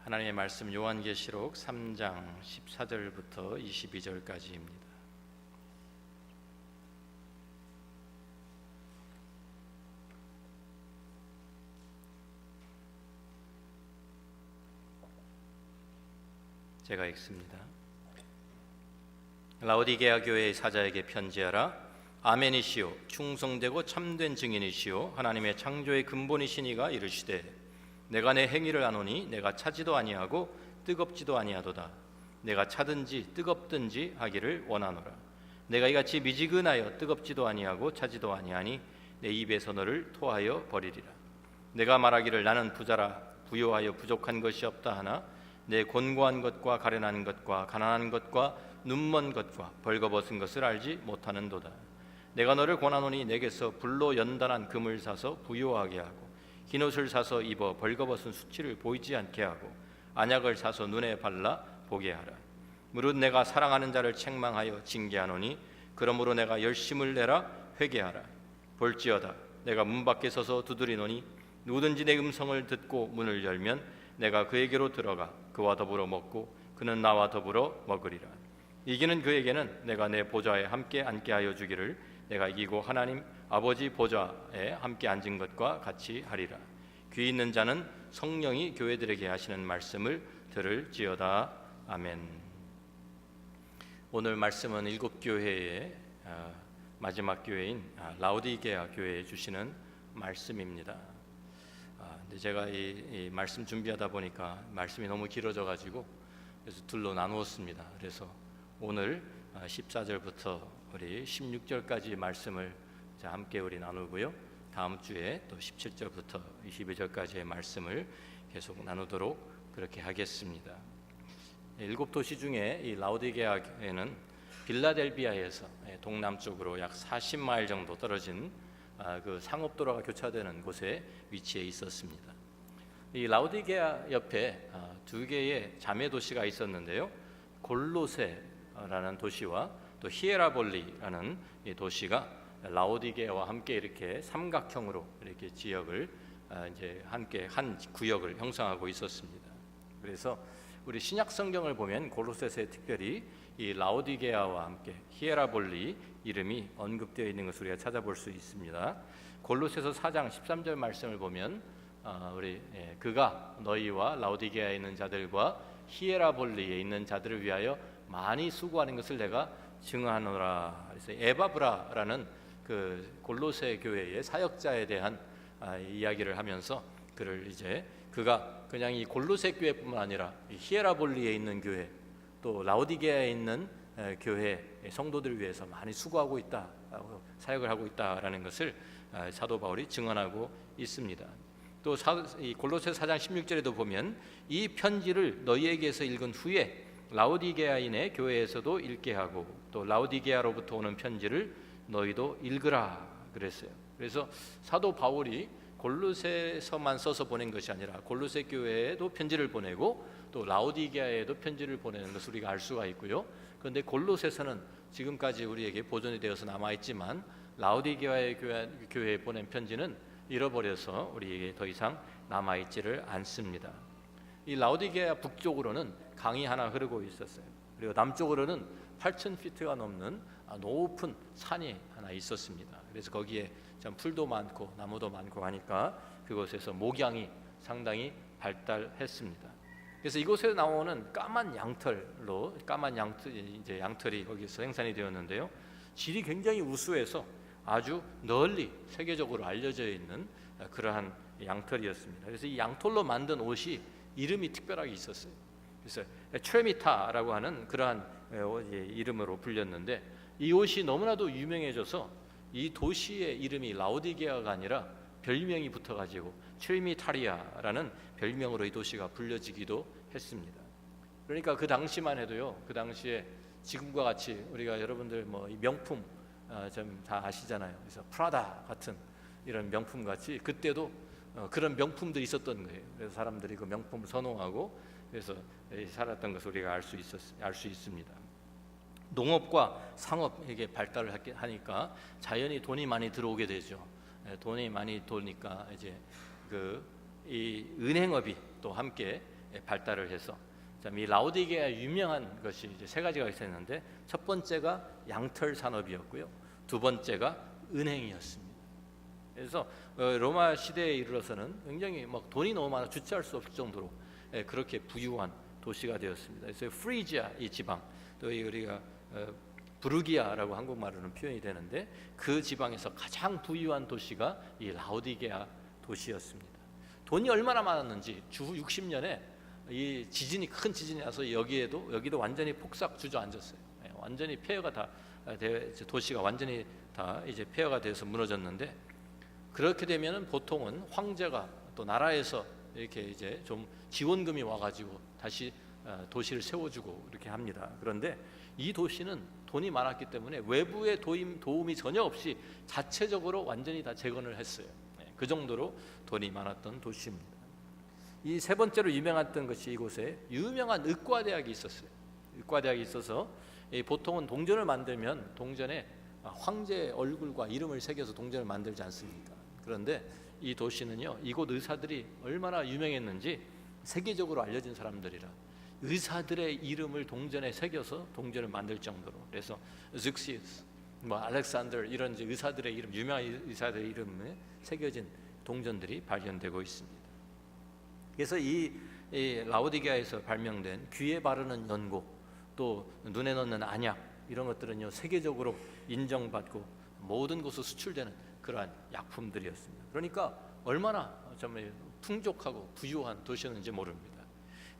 하나님의 말씀 요한계시록 3장 14절부터 22절까지입니다. 제가 읽습니다. 라오디게아 교회의 사자에게 편지하라. 아멘이시오 충성되고 참된 증인이시오 하나님의 창조의 근본이시니가 이르시되 내가 내 행위를 아노니 내가 차지도 아니하고 뜨겁지도 아니하도다. 내가 차든지 뜨겁든지 하기를 원하노라. 내가 이같이 미지근하여 뜨겁지도 아니하고 차지도 아니하니 내 입에서 너를 토하여 버리리라. 내가 말하기를 나는 부자라 부요하여 부족한 것이 없다 하나 내 곤고한 것과 가련한 것과 가난한 것과 눈먼 것과 벌거벗은 것을 알지 못하는도다. 내가 너를 권하노니 내게서 불로 연단한 금을 사서 부요하게 하고 흰옷을 사서 입어 벌거벗은 수치를 보이지 않게 하고 안약을 사서 눈에 발라 보게 하라. 무릇 내가 사랑하는 자를 책망하여 징계하노니 그러므로 내가 열심을 내라 회개하라. 볼지어다 내가 문 밖에 서서 두드리노니 누구든지 내 음성을 듣고 문을 열면 내가 그에게로 들어가 그와 더불어 먹고 그는 나와 더불어 먹으리라. 이기는 그에게는 내가 내 보좌에 함께 앉게 하여 주기를 내가 이기고 하나님 아버지 보좌에 함께 앉은 것과 같이 하리라. 귀 있는 자는 성령이 교회들에게 하시는 말씀을 들을지어다. 아멘. 오늘 말씀은 일곱 교회의 마지막 교회인 라오디게아 교회에 주시는 말씀입니다. 근데 제가 이 말씀 준비하다 보니까 말씀이 너무 길어져 가지고 그래서 둘로 나누었습니다. 그래서 오늘 14절부터 우리 16절까지 말씀을 함께 우리 나누고요. 다음 주에 또 17절부터 22절까지의 말씀을 계속 나누도록 그렇게 하겠습니다. 일곱 도시 중에 이 라오디게아에는 빌라델비아에서 동남쪽으로 약 40마일 정도 떨어진 그 상업도로가 교차되는 곳에 위치해 있었습니다. 이 라오디게아 옆에 두 개의 자매 도시가 있었는데요. 골로세라는 도시와 또 히에라볼리라는 이 도시가 라오디게아와 함께 이렇게 삼각형으로 이렇게 지역을 이제 함께 한 구역을 형성하고 있었습니다. 그래서 우리 신약 성경을 보면 골로새서에 특별히 이 라오디게아와 함께 히에라볼리 이름이 언급되어 있는 것을 우리가 찾아볼 수 있습니다. 골로새서 4장 13절 말씀을 보면 그가 너희와 라오디게아에 있는 자들과 히에라볼리에 있는 자들을 위하여 많이 수고하는 것을 내가 증언하노라. 그래서 에바브라라는 그 골로새 교회의 사역자에 대한 이야기를 하면서 그가 그냥 이 골로새 교회뿐만 아니라 히에라볼리에 있는 교회 또 라오디게아에 있는 교회 성도들을 위해서 많이 수고하고 있다, 사역을 하고 있다라는 것을 사도 바울이 증언하고 있습니다. 또 이 골로새 4장 16절에도 보면 이 편지를 너희에게서 읽은 후에 라오디게아인의 교회에서도 읽게 하고 또 라오디게아로부터 오는 편지를 너희도 읽으라 그랬어요. 그래서 사도 바울이 골로새서만 써서 보낸 것이 아니라 골로새 교회에도 편지를 보내고 또 라오디게아에도 편지를 보내는 것을 우리가 알 수가 있고요. 그런데 골로새서는 지금까지 우리에게 보존이 되어서 남아있지만 라오디게아의 교회에 보낸 편지는 잃어버려서 우리에게 더 이상 남아있지를 않습니다. 이 라오디게아 북쪽으로는 강이 하나 흐르고 있었어요. 그리고 남쪽으로는 8,000피트가 넘는 높은 산이 하나 있었습니다. 그래서 거기에 참 풀도 많고 나무도 많고 하니까 그곳에서 목양이 상당히 발달했습니다. 그래서 이곳에 나오는 까만 양털이 거기서 생산이 되었는데요. 질이 굉장히 우수해서 아주 널리 세계적으로 알려져 있는 그러한 양털이었습니다. 그래서 이 양털로 만든 옷이 이름이 특별하게 있었어요. 그래서 트레미타라고 하는 그러한 이름으로 불렸는데 이 옷이 너무나도 유명해져서 이 도시의 이름이 라오디게아가 아니라 별명이 붙어가지고 트레미타리아라는 별명으로 이 도시가 불려지기도 했습니다. 그러니까 그 당시만 해도요. 그 당시에 지금과 같이 우리가 여러분들 뭐 명품 좀 다 아시잖아요. 그래서 프라다 같은 이런 명품 같이 그때도 그런 명품들이 있었던 거예요. 그래서 사람들이 그 명품을 선호하고 그래서 살았던 것을 우리가 알 수 있습니다. 농업과 상업에게 발달을 하니까 자연히 돈이 많이 들어오게 되죠. 돈이 많이 도니까 이제 이 은행업이 또 함께 발달을 해서 이 라오디게아 유명한 것이 이제 세 가지가 있었는데 첫 번째가 양털 산업이었고요. 두 번째가 은행이었습니다. 그래서 로마 시대에 이르러서는 굉장히 막 돈이 너무 많아 주체할 수 없을 정도로 그렇게 부유한 도시가 되었습니다. 그래서 프리지아 이 지방, 또 우리가 부르기아라고 한국말로는 표현이 되는데 그 지방에서 가장 부유한 도시가 이 라오디게아 도시였습니다. 돈이 얼마나 많았는지 주 60년에 이 지진이 큰 지진이 나서 여기도 완전히 폭삭 주저앉았어요. 완전히 폐허가 다 도시가 완전히 다 이제 폐허가 돼서 무너졌는데 그렇게 되면은 보통은 황제가 또 나라에서 이렇게 이제 좀 지원금이 와가지고 다시 도시를 세워주고 이렇게 합니다. 그런데 이 도시는 돈이 많았기 때문에 외부의 도움이 전혀 없이 자체적으로 완전히 다 재건을 했어요. 그 정도로 돈이 많았던 도시입니다. 이 세 번째로 유명했던 것이 이곳에 유명한 의과대학이 있었어요. 의과대학이 있어서 보통은 동전을 만들면 동전에 황제의 얼굴과 이름을 새겨서 동전을 만들지 않습니까? 그런데 이 도시는요, 이곳 의사들이 얼마나 유명했는지 세계적으로 알려진 사람들이라 의사들의 이름을 동전에 새겨서 동전을 만들 정도로, 그래서 즈크시우스, 알렉산더 이런 이제 의사들의 이름, 유명한 의사들의 이름에 새겨진 동전들이 발견되고 있습니다. 그래서 이 라오디게아에서 발명된 귀에 바르는 연고, 또 눈에 넣는 안약 이런 것들은요 세계적으로 인정받고 모든 곳으로 수출되는 그러한 약품들이었습니다. 그러니까 얼마나 정말 풍족하고 부유한 도시였는지 모릅니다.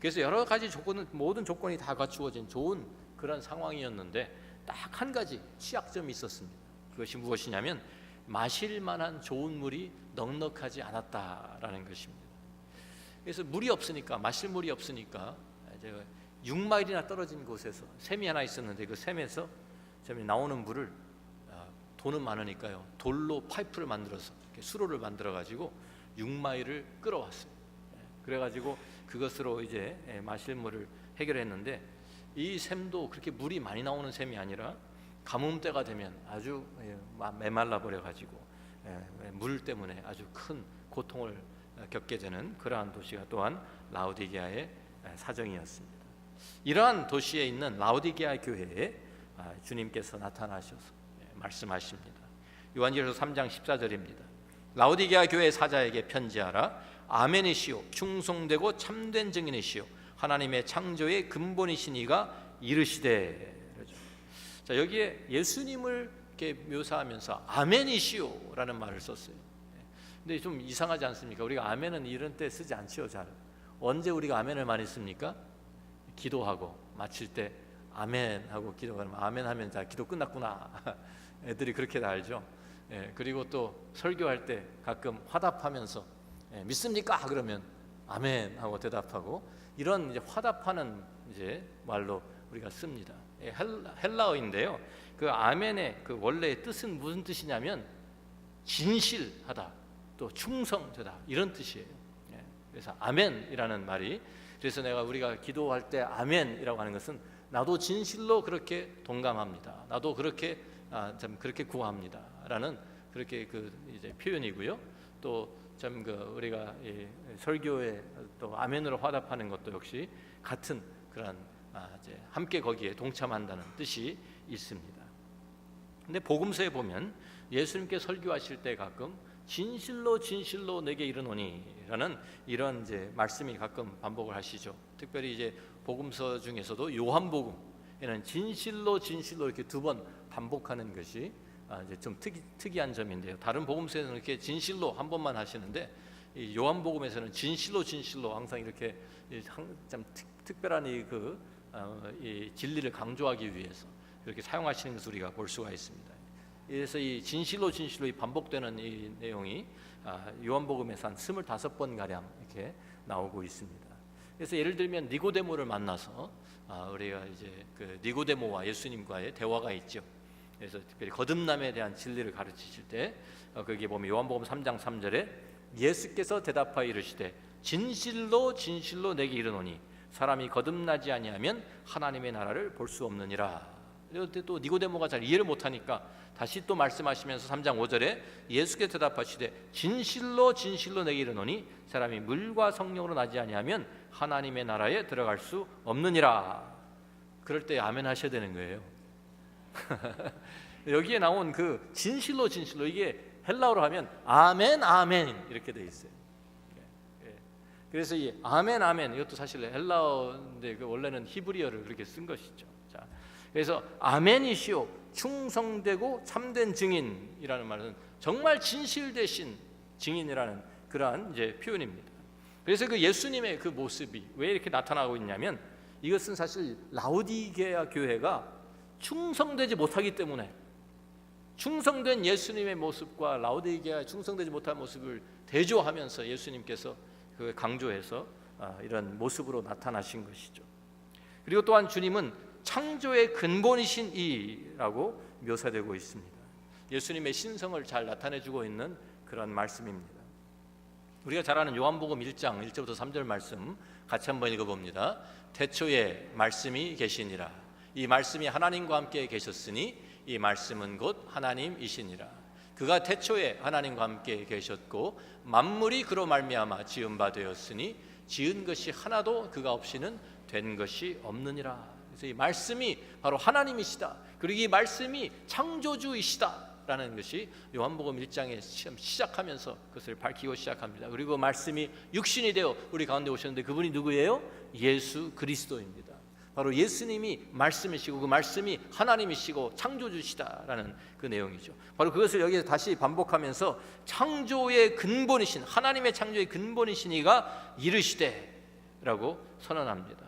그래서 여러 가지 모든 조건이 다 갖추어진 좋은 그런 상황이었는데 딱 한 가지 취약점이 있었습니다. 그것이 무엇이냐면 마실 만한 좋은 물이 넉넉하지 않았다라는 것입니다. 그래서 물이 없으니까, 마실 물이 없으니까 이제 6마일이나 떨어진 곳에서 샘이 하나 있었는데 그 샘에서 나오는 물을 돈은 많으니까요 돌로 파이프를 만들어서 이렇게 수로를 만들어 가지고 6마일을 끌어왔어요. 그래가지고 그것으로 이제 마실 물을 해결했는데 이 샘도 그렇게 물이 많이 나오는 샘이 아니라 가뭄때가 되면 아주 메말라 버려 가지고 물 때문에 아주 큰 고통을 겪게 되는 그러한 도시가 또한 라오디게아의 사정이었습니다. 이러한 도시에 있는 라오디게아 교회에 주님께서 나타나셔서 말씀하십니다. 요한일서 3장 14절입니다. 라오디게아 교회 사자에게 편지하라. 아멘이시오 충성되고 참된 증인이시오 하나님의 창조의 근본이신 이가 이르시되. 자, 여기에 예수님을 이렇게 묘사하면서 아멘이시오라는 말을 썼어요. 근데 좀 이상하지 않습니까? 우리가 아멘은 이런 때 쓰지 않지요. 잘. 언제 우리가 아멘을 많이 씁니까? 기도하고 마칠 때 아멘 하고 기도하면 아멘 하면 자 기도 끝났구나. 애들이 그렇게 다 알죠. 그리고 또 설교할 때 가끔 화답하면서 믿습니까? 그러면 아멘 하고 대답하고 이런 이제 화답하는 이제 말로 우리가 씁니다. 헬라어인데요. 그 아멘의 그 원래의 뜻은 무슨 뜻이냐면 진실하다, 또 충성되다 이런 뜻이에요. 그래서 아멘이라는 말이, 그래서 우리가 기도할 때 아멘이라고 하는 것은 나도 진실로 그렇게 동감합니다. 나도 그렇게 참 그렇게 구합니다라는 그렇게 그 이제 표현이고요. 또 참 그 우리가 설교에 또 아멘으로 화답하는 것도 역시 같은 그런 이제 함께 거기에 동참한다는 뜻이 있습니다. 근데 복음서에 보면 예수님께 설교하실 때 가끔 진실로 진실로 내게 이르노니라는 이런 이제 말씀이 가끔 반복을 하시죠. 특별히 이제 복음서 중에서도 요한복음에는 진실로 진실로 이렇게 두 번 반복하는 것이 이제 좀 특이한 점인데요. 다른 복음서에는 이렇게 진실로 한 번만 하시는데 이 요한복음에서는 진실로 진실로 항상 이렇게 참 특별한 이 진리를 강조하기 위해서 이렇게 사용하시는 것을 우리가 볼 수가 있습니다. 그래서 이 진실로 진실로 이 반복되는 이 내용이 요한복음에서 한 25번 가량 이렇게 나오고 있습니다. 그래서 예를 들면 니고데모를 만나서 우리가 이제 그 니고데모와 예수님과의 대화가 있죠. 그래서 특별히 거듭남에 대한 진리를 가르치실 때 거기에 보면 요한복음 3장 3절에 예수께서 대답하여 이르시되 진실로 진실로 내게 이르노니 사람이 거듭나지 아니하면 하나님의 나라를 볼 수 없느니라. 그런데 또 니고데모가 잘 이해를 못하니까 다시 또 말씀하시면서 3장 5절에 예수께서 대답하시되 진실로 진실로 내게 이르노니 사람이 물과 성령으로 나지 아니하면 하나님의 나라에 들어갈 수 없느니라. 그럴 때 아멘 하셔야 되는 거예요. 여기에 나온 그 진실로 진실로, 이게 헬라어로 하면 아멘 아멘 이렇게 돼 있어요. 그래서 이 아멘 아멘, 이것도 사실 헬라어인데 원래는 히브리어를 그렇게 쓴 것이죠. 자, 그래서 아멘이시오 충성되고 참된 증인이라는 말은 정말 진실되신 증인이라는 그러한 이제 표현입니다. 그래서 그 예수님의 그 모습이 왜 이렇게 나타나고 있냐면, 이것은 사실 라오디게아 교회가 충성되지 못하기 때문에, 충성된 예수님의 모습과 라오디게아 충성되지 못한 모습을 대조하면서 예수님께서 그 강조해서 이런 모습으로 나타나신 것이죠. 그리고 또한 주님은 창조의 근본이신 이라고 묘사되고 있습니다. 예수님의 신성을 잘 나타내주고 있는 그런 말씀입니다. 우리가 잘 아는 요한복음 1장 1절부터 3절 말씀 같이 한번 읽어봅니다. 태초에 말씀이 계시니라. 이 말씀이 하나님과 함께 계셨으니 이 말씀은 곧 하나님이시니라. 그가 태초에 하나님과 함께 계셨고 만물이 그로 말미암아 지은 바 되었으니 지은 것이 하나도 그가 없이는 된 것이 없느니라. 그래서 이 말씀이 바로 하나님이시다. 그리고 이 말씀이 창조주이시다라는 것이 요한복음 1장에 시작하면서 그것을 밝히고 시작합니다. 그리고 말씀이 육신이 되어 우리 가운데 오셨는데 그분이 누구예요? 예수 그리스도입니다. 바로 예수님이 말씀이시고 그 말씀이 하나님이시고 창조주시다라는 그 내용이죠. 바로 그것을 여기서 다시 반복하면서 창조의 근본이신, 하나님의 창조의 근본이신 이가 이르시되라고 선언합니다.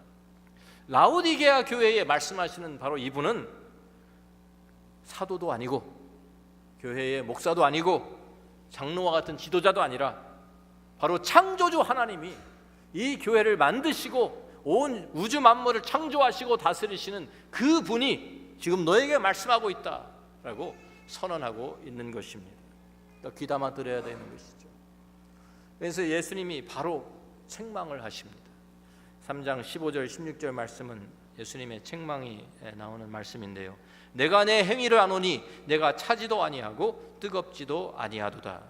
라오디게아 교회에 말씀하시는 바로 이분은 사도도 아니고 교회의 목사도 아니고 장로와 같은 지도자도 아니라 바로 창조주 하나님이 이 교회를 만드시고 온 우주 만물을 창조하시고 다스리시는 그 분이 지금 너에게 말씀하고 있다라고 선언하고 있는 것입니다. 그러니까 귀담아 들어야 되는 것이죠. 그래서 예수님이 바로 책망을 하십니다. 3장 15절 16절 말씀은 예수님의 책망이 나오는 말씀인데요. 내가 내 행위를 아노니 내가 차지도 아니하고 뜨겁지도 아니하도다.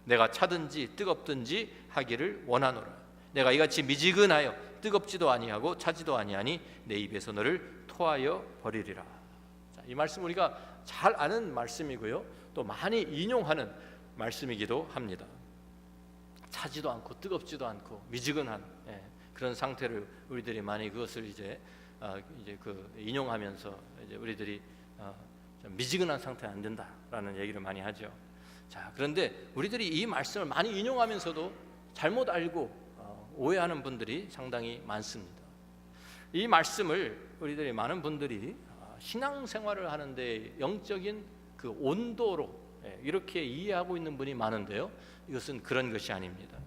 내가 차든지 뜨겁든지 하기를 원하노라. 내가 이같이 미지근하여 뜨겁지도 아니하고 차지도 아니하니 내 입에서 너를 토하여 버리리라. 자, 이 말씀 우리가 잘 아는 말씀이고요, 또 많이 인용하는 말씀이기도 합니다. 차지도 않고 뜨겁지도 않고 미지근한 그런 상태를 우리들이 많이 그것을 이제 그 인용하면서 이제 우리들이 좀 미지근한 상태는 안 된다라는 얘기를 많이 하죠. 자, 그런데 우리들이 이 말씀을 많이 인용하면서도 잘못 알고 오해하는 분들이 상당히 많습니다. 이 말씀을 우리들이 많은 분들이 신앙생활을 하는데 영적인 그 온도로 이렇게 이해하고 있는 분이 많은데요, 이것은 그런 것이 아닙니다.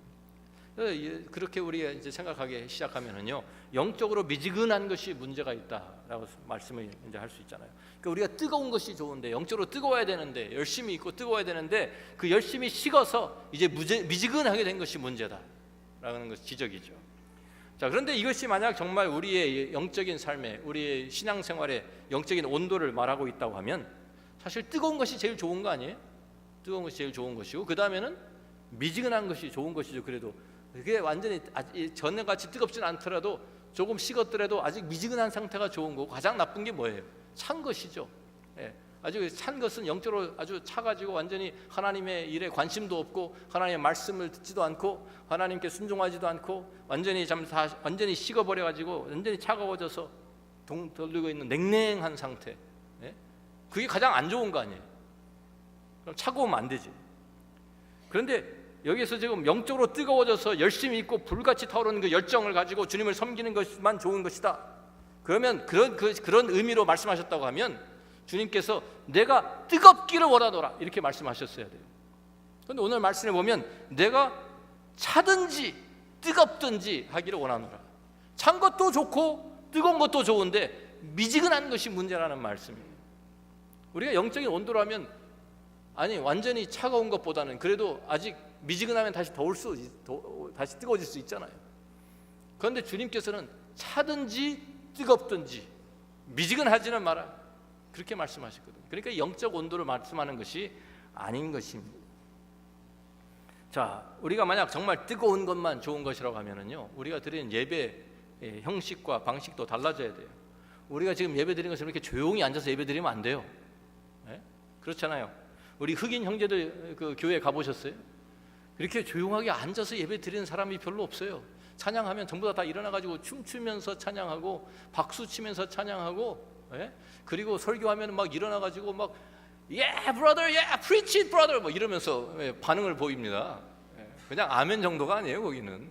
그렇게 우리가 이제 생각하기 시작하면은요, 영적으로 미지근한 것이 문제가 있다라고 말씀을 이제 할 수 있잖아요. 그러니까 우리가 뜨거운 것이 좋은데, 영적으로 뜨거워야 되는데, 열심히 있고 뜨거워야 되는데 그 열심히 식어서 이제 미지근하게 된 것이 문제다라는 것이 지적이죠. 자, 그런데 이것이 만약 정말 우리의 영적인 삶에, 우리의 신앙생활에 영적인 온도를 말하고 있다고 하면 사실 뜨거운 것이 제일 좋은 거 아니에요? 뜨거운 것이 제일 좋은 것이고 그 다음에는 미지근한 것이 좋은 것이죠. 그래도 그게 완전히 전에같이 뜨겁지는 않더라도 조금 식었더라도 아직 미지근한 상태가 좋은 거고, 가장 나쁜 게 뭐예요? 찬 것이죠. 아주 찬 것은 영적으로 아주 차가지고 완전히 하나님의 일에 관심도 없고 하나님의 말씀을 듣지도 않고 하나님께 순종하지도 않고 완전히 완전히 식어버려 가지고 완전히 차가워져서 돌리고 있는 냉랭한 상태. 그게 가장 안 좋은 거 아니에요? 그럼 차가우면 안 되지. 그런데 여기서 지금 영적으로 뜨거워져서 열심히 있고 불같이 타오르는 그 열정을 가지고 주님을 섬기는 것만 좋은 것이다. 그러면 그런 의미로 말씀하셨다고 하면 주님께서 내가 뜨겁기를 원하노라 이렇게 말씀하셨어야 돼요. 그런데 오늘 말씀에 보면 내가 차든지 뜨겁든지 하기를 원하노라. 찬 것도 좋고 뜨거운 것도 좋은데 미지근한 것이 문제라는 말씀이에요. 우리가 영적인 온도라면 아니 완전히 차가운 것보다는 그래도 아직 미지근하면 다시 다시 뜨거워질 수 있잖아요. 그런데 주님께서는 차든지 뜨겁든지 미지근하지는 마라. 그렇게 말씀하셨거든요. 그러니까 영적 온도를 말씀하는 것이 아닌 것입니다. 자, 우리가 만약 정말 뜨거운 것만 좋은 것이라고 하면은요, 우리가 드리는 예배 형식과 방식도 달라져야 돼요. 우리가 지금 예배 드리는 것처럼 이렇게 조용히 앉아서 예배 드리면 안 돼요. 네? 그렇잖아요. 우리 흑인 형제들 그 교회 가보셨어요? 이렇게 조용하게 앉아서 예배 드리는 사람이 별로 없어요. 찬양하면 전부 다 일어나가지고 춤추면서 찬양하고 박수 치면서 찬양하고, 예? 그리고 설교하면 막 일어나가지고 막 Yeah, brother, yeah, preach it, brother, 뭐 이러면서 반응을 보입니다. 그냥 아멘 정도가 아니에요. 거기는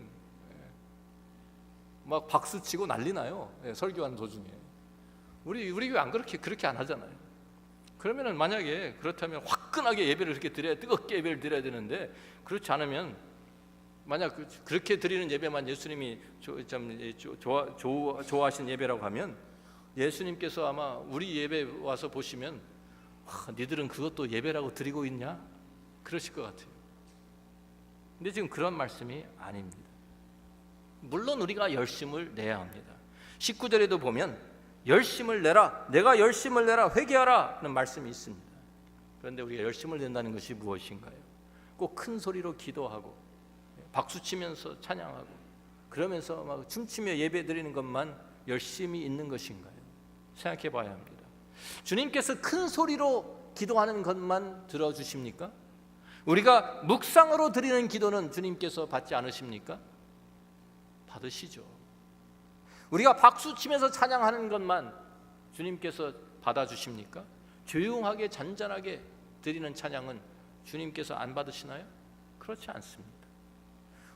막 박수 치고 난리 나요. 설교하는 도중에. 우리 교회 안 그렇게 안 하잖아요. 그러면은 만약에 그렇다면 화끈하게 예배를 그렇게 드려야, 뜨겁게 예배를 드려야 되는데, 그렇지 않으면 만약 그렇게 드리는 예배만 예수님이 좋아하신 예배라고 하면, 예수님께서 아마 우리 예배 와서 보시면 니들은 그것도 예배라고 드리고 있냐? 그러실 것 같아요. 근데 지금 그런 말씀이 아닙니다. 물론 우리가 열심을 내야 합니다. 19절에도 보면 열심을 내라, 내가 열심을 내라, 회개하라는 말씀이 있습니다. 그런데 우리가 열심을 낸다는 것이 무엇인가요? 꼭 큰 소리로 기도하고 박수치면서 찬양하고 그러면서 막 춤추며 예배 드리는 것만 열심히 있는 것인가요? 생각해 봐야 합니다. 주님께서 큰 소리로 기도하는 것만 들어주십니까? 우리가 묵상으로 드리는 기도는 주님께서 받지 않으십니까? 받으시죠. 우리가 박수치면서 찬양하는 것만 주님께서 받아주십니까? 조용하게 잔잔하게 드리는 찬양은 주님께서 안 받으시나요? 그렇지 않습니다.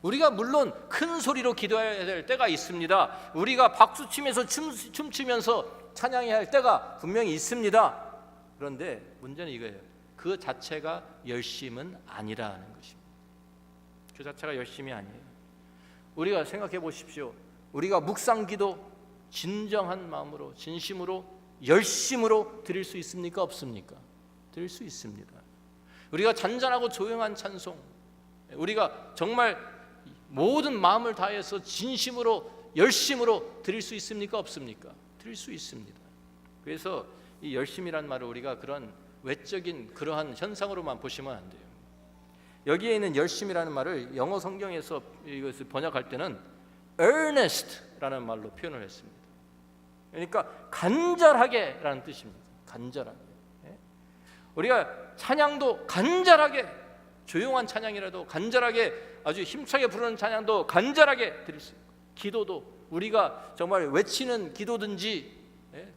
우리가 물론 큰 소리로 기도해야 될 때가 있습니다. 우리가 박수치면서 춤추면서 찬양해야 할 때가 분명히 있습니다. 그런데 문제는 이거예요. 그 자체가 열심은 아니라는 것입니다. 그 자체가 열심이 아니에요. 우리가 생각해 보십시오. 우리가 묵상기도 진정한 마음으로, 진심으로, 열심으로 드릴 수 있습니까? 없습니까? 드릴 수 있습니다. 우리가 잔잔하고 조용한 찬송, 우리가 정말 모든 마음을 다해서 진심으로, 열심으로 드릴 수 있습니까? 없습니까? 드릴 수 있습니다. 그래서 이 열심이란 말을 우리가 그런 외적인 그러한 현상으로만 보시면 안 돼요. 여기에 있는 열심이라는 말을 영어 성경에서 이것을 번역할 때는 earnest라는 말로 표현을 했습니다. 그러니까 간절하게라는 뜻입니다. 간절하게. 우리가 찬양도 간절하게, 조용한 찬양이라도 간절하게, 아주 힘차게 부르는 찬양도 간절하게 드릴 수 있고, 기도도 우리가 정말 외치는 기도든지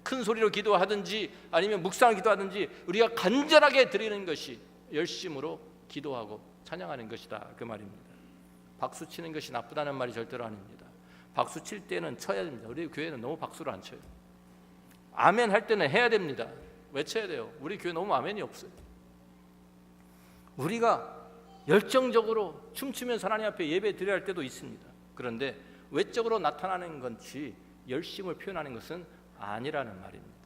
큰 소리로 기도하든지 아니면 묵상을 기도하든지 우리가 간절하게 드리는 것이 열심으로 기도하고 찬양하는 것이다, 그 말입니다. 박수 치는 것이 나쁘다는 말이 절대로 아닙니다. 박수 칠 때는 쳐야 됩니다. 우리 교회는 너무 박수를 안 쳐요. 아멘 할 때는 해야 됩니다. 외쳐야 돼요. 우리 교회 너무 아멘이 없어요. 우리가 열정적으로 춤추면서 하나님 앞에 예배 드려야 할 때도 있습니다. 그런데 외적으로 나타나는 것이 열심을 표현하는 것은 아니라는 말입니다.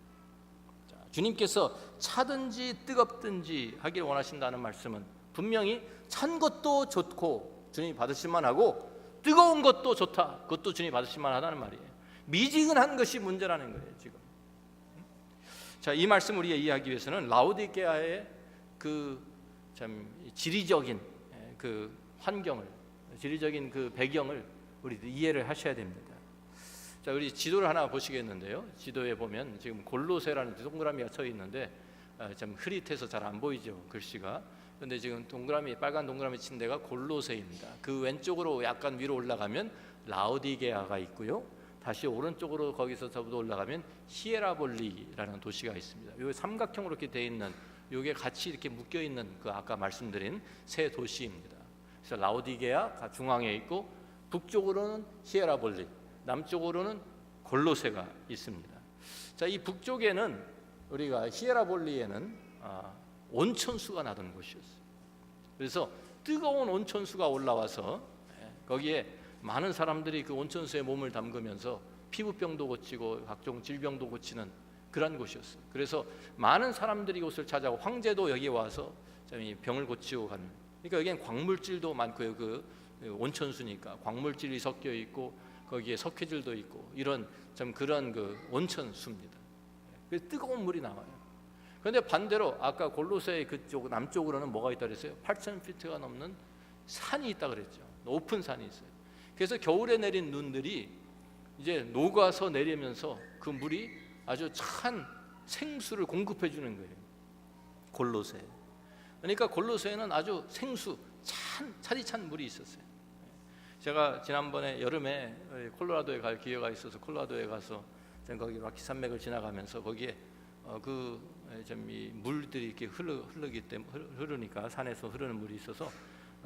자, 주님께서 차든지 뜨겁든지 하길 원하신다는 말씀은 분명히 찬 것도 좋고 주님이 받으실만 하고 뜨거운 것도 좋다, 그것도 주님이 받으실만 하다는 말이에요. 미지근한 것이 문제라는 거예요 지금. 자, 이 말씀 우리가 이해하기 위해서는 라오디게아의 그 참 지리적인 그 환경을, 지리적인 그 배경을 우리 이해를 하셔야 됩니다. 자, 우리 지도를 하나 보시겠는데요. 지도에 보면 지금 골로새라는 동그라미가 쳐 있는데 좀 흐릿해서 잘 안 보이죠, 글씨가. 그런데 지금 동그라미, 빨간 동그라미 친 데가 골로새입니다. 그 왼쪽으로 약간 위로 올라가면 라오디게아가 있고요. 다시 오른쪽으로 거기서부터 올라가면 히에라볼리라는 도시가 있습니다. 요 삼각형으로 이렇게 돼 있는, 요게 같이 이렇게 묶여 있는 그 아까 말씀드린 세 도시입니다. 그래서 라오디게아 중앙에 있고 북쪽으로는 히에라볼리, 남쪽으로는 골로새가 있습니다. 자, 이 북쪽에는 우리가 히에라볼리에는 온천수가 나던 곳이었어요. 그래서 뜨거운 온천수가 올라와서 거기에 많은 사람들이 그 온천수에 몸을 담그면서 피부병도 고치고 각종 질병도 고치는 그런 곳이었어요. 그래서 많은 사람들이 이곳을 찾아오고 황제도 여기에 와서 병을 고치고 가는. 그러니까 여기엔 광물질도 많고요. 그 온천수니까 광물질이 섞여 있고 거기에 석회질도 있고 이런 좀 그런 그 온천수입니다. 그래서 뜨거운 물이 나와요. 그런데 반대로 아까 골로새 그쪽 남쪽으로는 뭐가 있다 그랬어요? 8,000피트가 넘는 산이 있다 그랬죠. 높은 산이 있어요. 그래서 겨울에 내린 눈들이 이제 녹아서 내리면서 그 물이 아주 찬 생수를 공급해 주는 거예요. 골로새. 그러니까 골로새에는 아주 생수 차디찬 물이 있었어요. 제가 지난번에 여름에 콜로라도에 갈 기회가 있어서 콜로라도에 가서 거기 락키 산맥을 지나가면서 거기에 이 물들이 이렇게 흐르기 때문에 흐르니까 산에서 흐르는 물이 있어서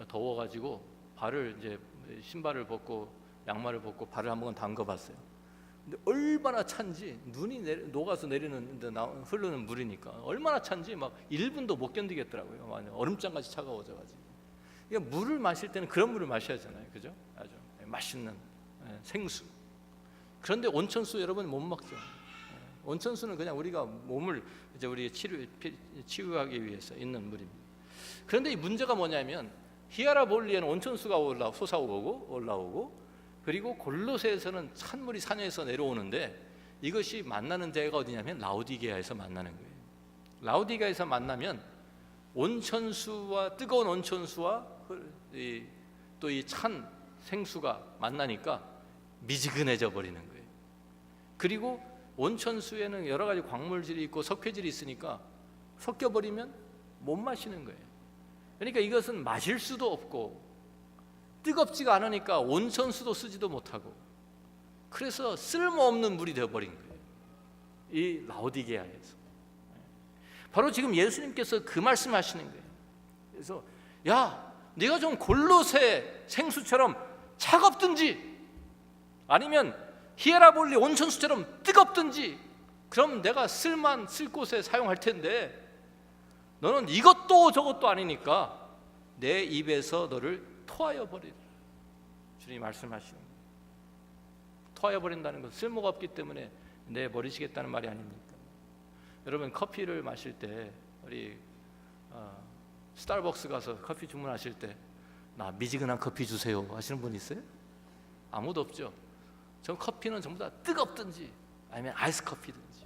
더워가지고 발을 이제 신발을 벗고 양말을 벗고 발을 한번 담궈봤어요. 근데 얼마나 찬지 눈이 녹아서 내리는데 흐르는 물이니까 얼마나 찬지 막 1분도 못 견디겠더라고요. 얼음장같이 차가워져가지고. 그러니까 물을 마실 때는 그런 물을 마셔야 하잖아요, 그죠? 아주 맛있는 생수. 그런데 온천수 여러분 못 먹죠. 온천수는 그냥 우리가 몸을 이제 우리 치유하기 위해서 있는 물입니다. 그런데 이 문제가 뭐냐면 히아라볼리에는 온천수가 올라오고 그리고 골로새에서는 찬물이 산에서 내려오는데 이것이 만나는 데가 어디냐면 라오디게아에서 만나는 거예요. 라오디게아에서 만나면 온천수와 뜨거운 온천수와 또 이 찬 생수가 만나니까 미지근해져 버리는 거예요. 그리고 온천수에는 여러 가지 광물질이 있고 석회질이 있으니까 섞여 버리면 못 마시는 거예요. 그러니까 이것은 마실 수도 없고 뜨겁지가 않으니까 온천수도 쓰지도 못하고 그래서 쓸모없는 물이 되어버린 거예요. 이 라오디게아에서. 바로 지금 예수님께서 그 말씀하시는 거예요. 그래서 야, 네가 좀 골로새 생수처럼 차갑든지 아니면 히에라볼리 온천수처럼 뜨겁든지 그럼 내가 쓸 곳에 사용할 텐데 너는 이것도 저것도 아니니까 내 입에서 너를 토하여 버리라. 주님이 말씀하시는 거예요. 토하여 버린다는 것은 쓸모가 없기 때문에 내버리시겠다는 말이 아닙니까? 여러분 커피를 마실 때 우리 스타벅스 가서 커피 주문하실 때 나 미지근한 커피 주세요 하시는 분 있어요? 아무도 없죠. 전 커피는 전부 다 뜨겁든지 아니면 아이스 커피든지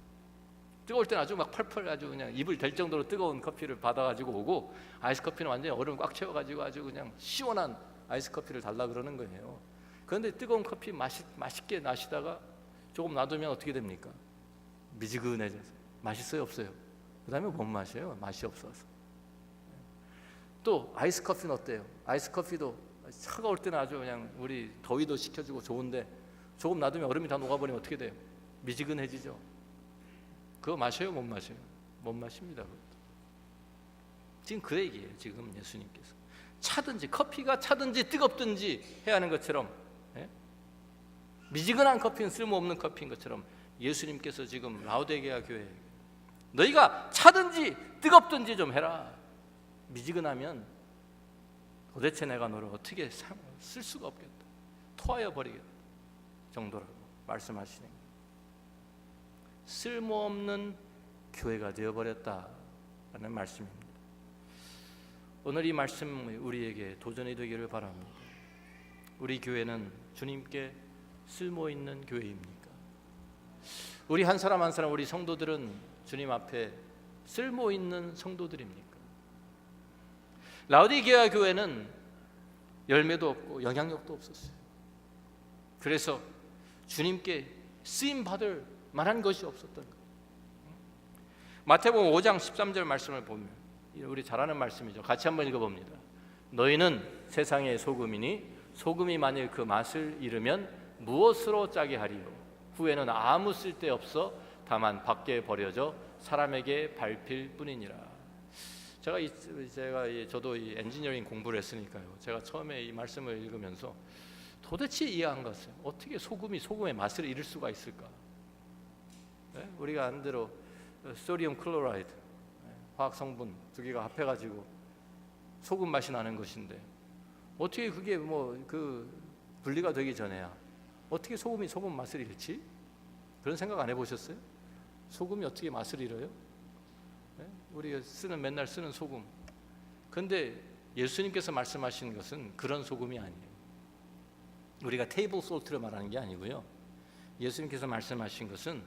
뜨거울 때는 아주 막 펄펄 아주 그냥 입을 댈 정도로 뜨거운 커피를 받아가지고 오고 아이스 커피는 완전히 얼음 꽉 채워가지고 아주 그냥 시원한 아이스 커피를 달라 그러는 거예요. 그런데 뜨거운 커피 맛있게 마시다가 조금 놔두면 어떻게 됩니까? 미지근해져서 맛있어요 없어요? 그 다음에 못 마셔요. 맛이 없어서. 또 아이스 커피는 어때요? 아이스 커피도 차가울 때는 아주 그냥 우리 더위도 식혀주고 좋은데 조금 놔두면 얼음이 다 녹아버리면 어떻게 돼요? 미지근해지죠. 그거 마셔요 못 마셔요? 못 마십니다. 그것도. 지금 그 얘기예요. 지금 예수님께서 차든지 커피가 차든지 뜨겁든지 해야 하는 것처럼 미지근한 커피는 쓸모없는 커피인 것처럼 예수님께서 지금 라오디게아 교회에 너희가 차든지 뜨겁든지 좀 해라. 미지근하면 도대체 내가 너를 어떻게 쓸 수가 없겠다. 토하여 버리겠다 정도라고 말씀하시는 거예요. 쓸모없는 교회가 되어버렸다라는 말씀입니다. 오늘 이 말씀 우리에게 도전이 되기를 바랍니다. 우리 교회는 주님께 쓸모있는 교회입니까? 우리 한 사람 한 사람 우리 성도들은 주님 앞에 쓸모있는 성도들입니까? 라오디게아 교회는 열매도 없고 영향력도 없었어요. 그래서 주님께 쓰임 받을 만한 것이 없었던 거예요. 마태복음 5장 13절 말씀을 보면 우리 잘 아는 말씀이죠. 같이 한번 읽어봅니다. 너희는 세상의 소금이니 소금이 만일 그 맛을 잃으면 무엇으로 짜게 하리요? 후에는 아무 쓸데없어 다만 밖에 버려져 사람에게 밟힐 뿐이니라. 저도 이 엔지니어링 공부를 했으니까요. 제가 처음에 이 말씀을 읽으면서 도대체 이해 안 갔어요. 어떻게 소금이 소금의 맛을 잃을 수가 있을까? 네? 우리가 아는 대로 소디움 클로라이드 화학 성분 두 개가 합해가지고 소금 맛이 나는 것인데 어떻게 그게 그 분리가 되기 전에야 어떻게 소금이 소금 맛을 잃지? 그런 생각 안 해보셨어요? 소금이 어떻게 맛을 잃어요? 우리가 맨날 쓰는 소금. 그런데 예수님께서 말씀하신 것은 그런 소금이 아니에요. 우리가 테이블 솔트를 말하는 게 아니고요. 예수님께서 말씀하신 것은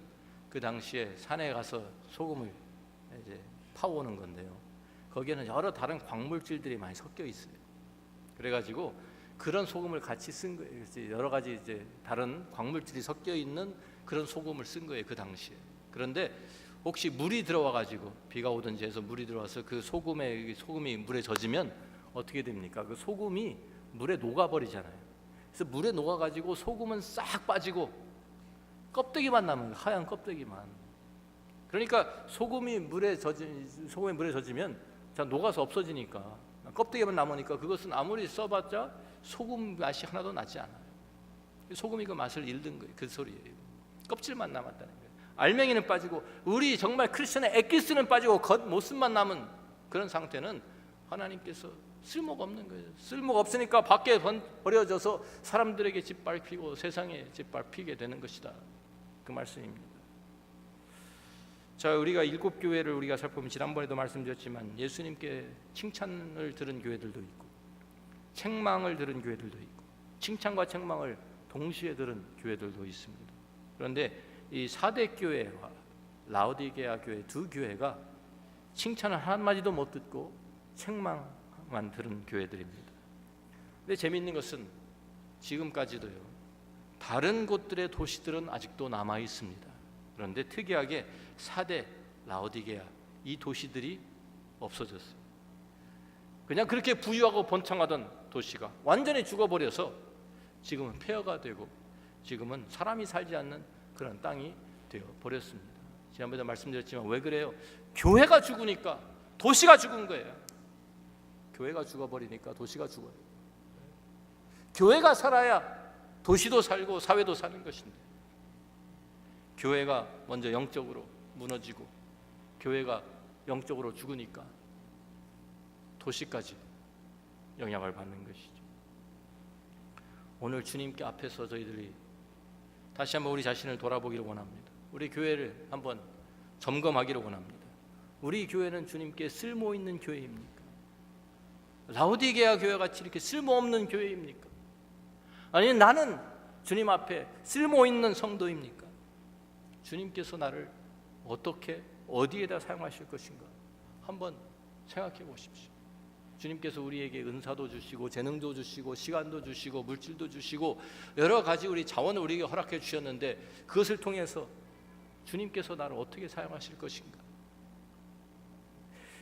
그 당시에 산에 가서 소금을 이제 파오는 건데요. 거기에는 여러 다른 광물질들이 많이 섞여 있어요. 그래가지고 그런 소금을 같이 쓴 거예요. 여러 가지 이제 다른 광물질이 섞여 있는 그런 소금을 쓴 거예요, 그 당시에. 그런데 혹시 물이 들어와가지고 비가 오든지 해서 물이 들어와서 그 소금이 물에 젖으면 어떻게 됩니까? 그 소금이 물에 녹아버리잖아요. 그래서 물에 녹아가지고 소금은 싹 빠지고 껍데기만 남은 거예요, 하얀 껍데기만. 그러니까 소금이 물에 젖으면 자 녹아서 없어지니까 껍데기만 남으니까 그것은 아무리 써봤자 소금 맛이 하나도 나지 않아요. 소금이 그 맛을 잃는 거예요. 그 소리예요. 껍질만 남았다는 거예요. 알맹이는 빠지고 우리 정말 크리스천의 엑기스는 빠지고 겉모습만 남은 그런 상태는 하나님께서 쓸모가 없는 거예요. 쓸모가 없으니까 밖에 버려져서 사람들에게 짓밟히고 세상에 짓밟히게 되는 것이다, 그 말씀입니다. 자, 우리가 7교회를 우리가 살펴보면 지난번에도 말씀드렸지만 예수님께 칭찬을 들은 교회들도 있고 책망을 들은 교회들도 있고 칭찬과 책망을 동시에 들은 교회들도 있습니다. 그런데 이 사대 교회와 라오디게아 교회 두 교회가 칭찬을 한마디도 못 듣고 책망만 들은 교회들입니다. 근데 재미있는 것은 지금까지도요, 다른 곳들의 도시들은 아직도 남아 있습니다. 그런데 특이하게 사대, 라오디게아 이 도시들이 없어졌어요. 그냥 그렇게 부유하고 번창하던 도시가 완전히 죽어버려서 지금은 폐허가 되고 지금은 사람이 살지 않는 그런 땅이 되어 버렸습니다. 지난번에도 말씀드렸지만 왜 그래요? 교회가 죽으니까 도시가 죽은 거예요. 교회가 죽어버리니까 도시가 죽어요. 교회가 살아야 도시도 살고 사회도 사는 것인데 교회가 먼저 영적으로 무너지고 교회가 영적으로 죽으니까 도시까지 영향을 받는 것이죠. 오늘 주님께 앞에서 저희들이 다시 한번 우리 자신을 돌아보기를 원합니다. 우리 교회를 한번 점검하기를 원합니다. 우리 교회는 주님께 쓸모 있는 교회입니까? 라오디게아 교회 같이 이렇게 쓸모없는 교회입니까? 아니 나는 주님 앞에 쓸모 있는 성도입니까? 주님께서 나를 어떻게 어디에다 사용하실 것인가 한번 생각해 보십시오. 주님께서 우리에게 은사도 주시고 재능도 주시고 시간도 주시고 물질도 주시고 여러 가지 우리 자원을 우리에게 허락해 주셨는데 그것을 통해서 주님께서 나를 어떻게 사용하실 것인가.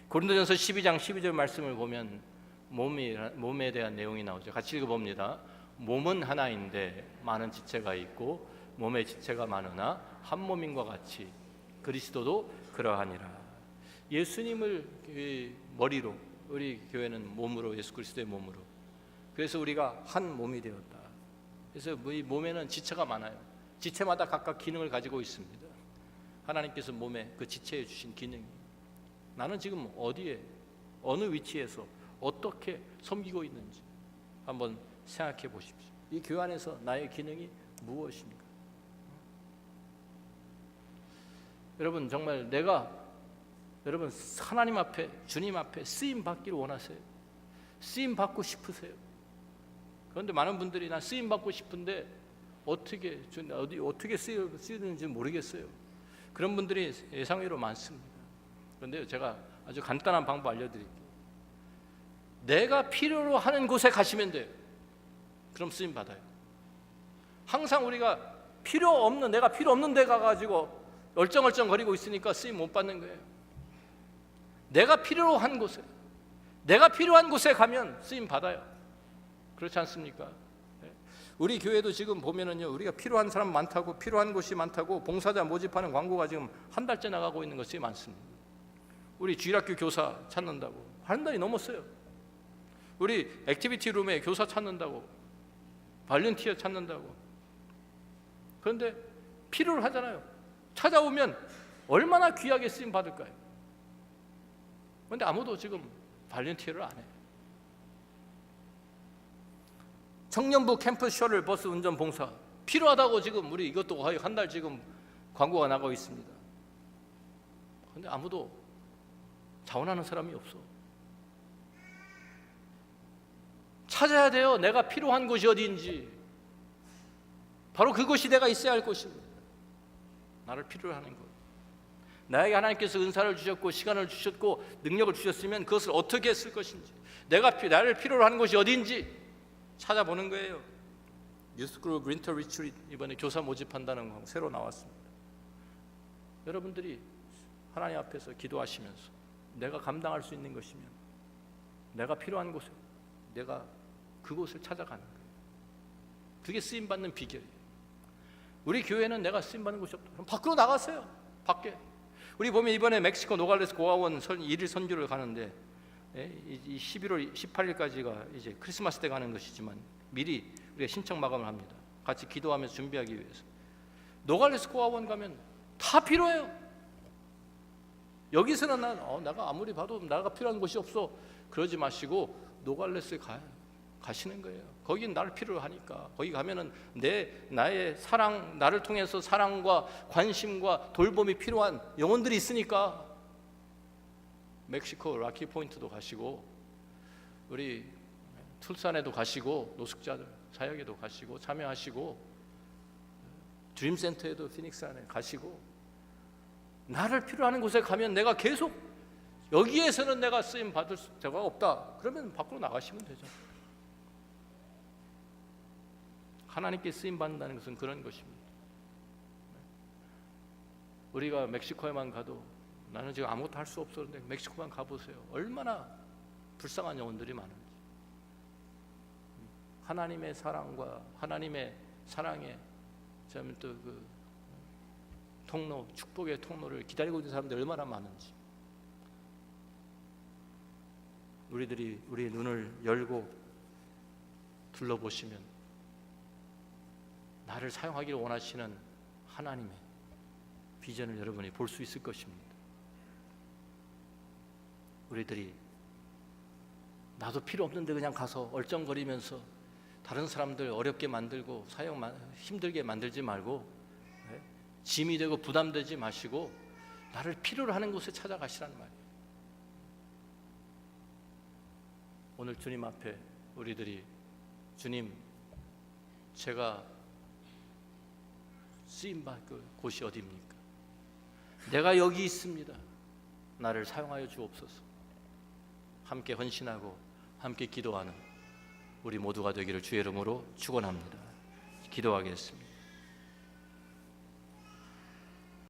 고린도전서 12장 12절 말씀을 보면 몸에 대한 내용이 나오죠. 같이 읽어봅니다. 몸은 하나인데 많은 지체가 있고 몸의 지체가 많으나 한 몸인과 같이 그리스도도 그러하니라. 예수님을 머리로 우리 교회는 몸으로 예수 그리스도의 몸으로 그래서 우리가 한 몸이 되었다. 그래서 이 몸에는 지체가 많아요. 지체마다 각각 기능을 가지고 있습니다. 하나님께서 몸에 그 지체에 주신 기능이 나는 지금 어디에 어느 위치에서 어떻게 섬기고 있는지 한번 생각해 보십시오. 이 교회 안에서 나의 기능이 무엇입니까? 여러분 정말 여러분 하나님 앞에 주님 앞에 쓰임 받기를 원하세요? 쓰임 받고 싶으세요? 그런데 많은 분들이 나 쓰임 받고 싶은데 어떻게 쓰이는지 모르겠어요. 그런 분들이 예상외로 많습니다. 그런데 제가 아주 간단한 방법 알려드릴게요. 내가 필요로 하는 곳에 가시면 돼요. 그럼 쓰임 받아요. 항상 우리가 내가 필요 없는 데 가가지고 얼쩡얼쩡거리고 있으니까 쓰임 못 받는 거예요. 내가 필요한 곳에 가면 쓰임 받아요. 그렇지 않습니까? 우리 교회도 지금 보면은요, 우리가 필요한 사람 많다고 필요한 곳이 많다고 봉사자 모집하는 광고가 지금 한 달째 나가고 있는 것이 많습니다. 우리 주일학교 교사 찾는다고 한 달이 넘었어요. 우리 액티비티 룸에 교사 찾는다고 발렌티어 찾는다고. 그런데 필요를 하잖아요. 찾아오면 얼마나 귀하게 쓰임 받을까요? 그런데 아무도 지금 발렌티어를 안 해요. 청년부 캠퍼스 셔틀 버스 운전 봉사 필요하다고 지금 우리 이것도 거의 한 달 지금 광고가 나가고 있습니다. 그런데 아무도 자원하는 사람이 없어. 찾아야 돼요. 내가 필요한 곳이 어디인지. 바로 그곳이 내가 있어야 할 곳입니다. 나를 필요로 하는 곳. 나에게 하나님께서 은사를 주셨고 시간을 주셨고 능력을 주셨으면 그것을 어떻게 쓸 것인지, 나를 필요로 하는 곳이 어디인지 찾아보는 거예요. 뉴스그룹 윈터 리트리트 이번에 교사 모집한다는 거 새로 나왔습니다. 여러분들이 하나님 앞에서 기도하시면서 내가 감당할 수 있는 것이면 내가 필요한 곳에 내가 그곳을 찾아가는 거예요. 그게 쓰임받는 비결이에요. 우리 교회는 내가 쓰임받는 곳이 없다. 그럼 밖으로 나가세요. 밖에. 우리 보면 이번에 멕시코 노갈레스 고아원 1일 선교를 가는데, 이 11월 18일까지가 이제 크리스마스 때 가는 것이지만 미리 우리가 신청 마감을 합니다. 같이 기도하면서 준비하기 위해서. 노갈레스 고아원 가면 다 필요해요. 여기서는 내가 아무리 봐도 나가 필요한 곳이 없어. 그러지 마시고 노갈레스에 가시는 거예요. 거긴 나를 필요로 하니까. 거기 가면은 나의 사랑, 나를 통해서 사랑과 관심과 돌봄이 필요한 영혼들이 있으니까. 멕시코 라키 포인트도 가시고, 우리 툴산에도 가시고, 노숙자들 사역에도 가시고 참여하시고, 드림센터에도 피닉스 안에 가시고, 나를 필요로 하는 곳에 가면 내가 계속 여기에서는 내가 쓰임 받을 수가 없다. 그러면 밖으로 나가시면 되죠. 하나님께 쓰임 받는다는 것은 그런 것입니다. 우리가 멕시코에만 가도 나는 지금 아무것도 할 수 없었는데 멕시코만 가보세요. 얼마나 불쌍한 영혼들이 많은지. 하나님의 사랑과 하나님의 사랑에 참 또 그 통로, 축복의 통로를 기다리고 있는 사람들이 얼마나 많은지. 우리들이 우리의 눈을 열고 둘러보시면 나를 사용하기를 원하시는 하나님의 비전을 여러분이 볼 수 있을 것입니다. 우리들이 나도 필요 없는데 그냥 가서 얼쩡거리면서 다른 사람들 어렵게 만들고 사역 힘들게 만들지 말고, 짐이 되고 부담되지 마시고 나를 필요로 하는 곳에 찾아가시라는 말이에요. 오늘 주님 앞에 우리들이, 주님, 제가 쓰임받을 곳이 어디입니까? 내가 여기 있습니다. 나를 사용하여 주옵소서. 함께 헌신하고 함께 기도하는 우리 모두가 되기를 주의 이름으로 축원합니다. 기도하겠습니다.